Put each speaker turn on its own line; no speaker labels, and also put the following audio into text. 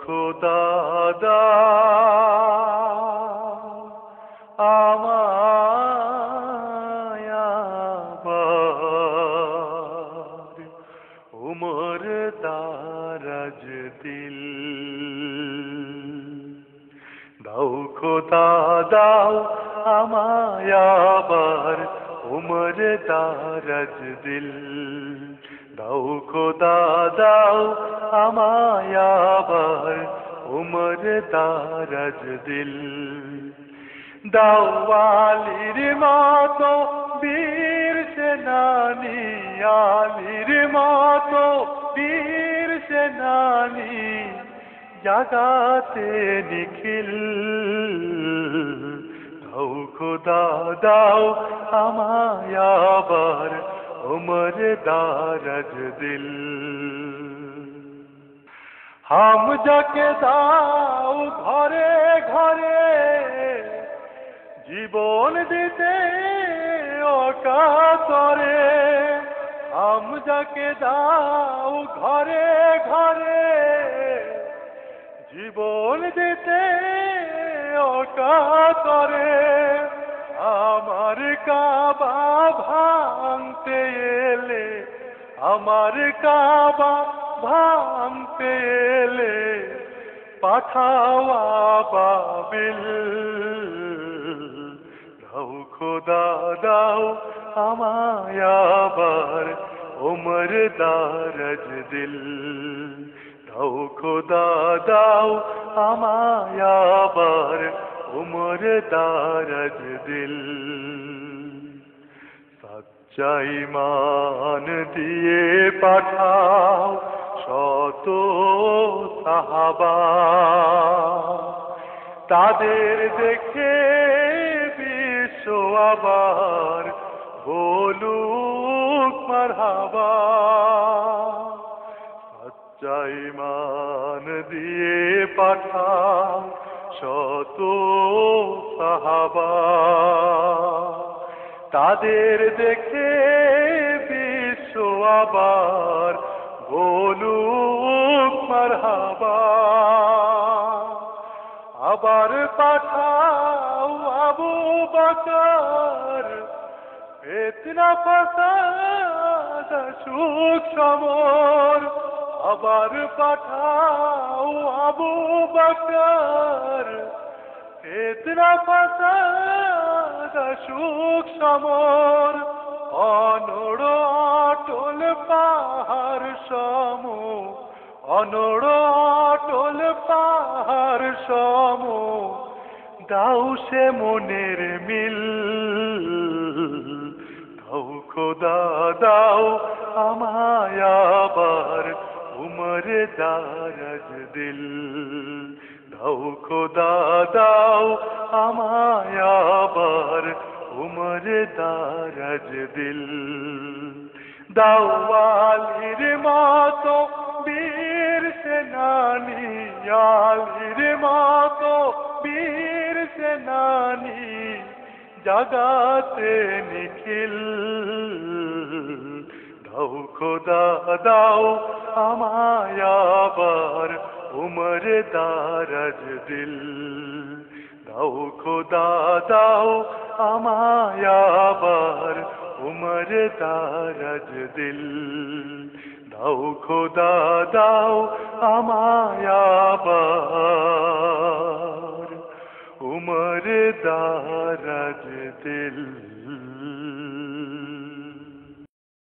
খোদা দাও আমায় আবার উমর দারাজ দিল দাও খোদা দাও আমায় আবার উমর দারাজ দিল দাও খোদা দাও আমায় আবার উমর দারাজ দিল দাও আলীর মতো বীর সেনানী আলীর মতো বীর সেনানী জাগাতে নিখিল দাও খোদা দাও আমায় আবার উমর দারাজ দিল হামজাকে দাও ঘরে ঘরে জীবন দিতে অকাতরে হামজাকে দাও ঘরে ঘরে জীবন দিতে অকাতরে আমার কাবা ভাঙতে এলে আমার কাবা ভাঙতে এলে পাঠাও আবাবিল দাও খোদা দাও আমায় আবার উমর দারাজ দিল দাও খোদা দাও আমায় আবার উমর দারাজ দিল সচ্চা ঈমান দিয়ে পাঠাও শত সাহাবা তাদের দেখে বিশ্ব আবার বলুক মারহাবা সচ্চা ঈমান দিয়ে পাঠাও শত সাহাবা তাদের দেখে বিশ্ব আবার বলুক মারহাবা আবার পাঠাও আবু বকর ফিতনা ফাসাদ সুখ সমর আবার পাঠাও আবু বকর ফিতনা ফাসাদ সুখ সমর অনড় অটল পাহাড় সম অনড় অটল পাহাড় সম দাও সে মনের মিল দাও খোদা দাও আমায় আবার উমর দারাজ দিল দাও খোদা দাও আমায় আবার উমর দারাজ দিল দাও আলীর মতো বীর সেনানী আলীর মতো বীর সেনানী জাগাতে নিখিল দাও খোদা দাও আমায় আবার উমর দারাজ দিল দাও খোদা দাও আমায় আবার উমর দারাজ দিল দাও খোদা দাও আমায় আবার উমর দারাজ দিল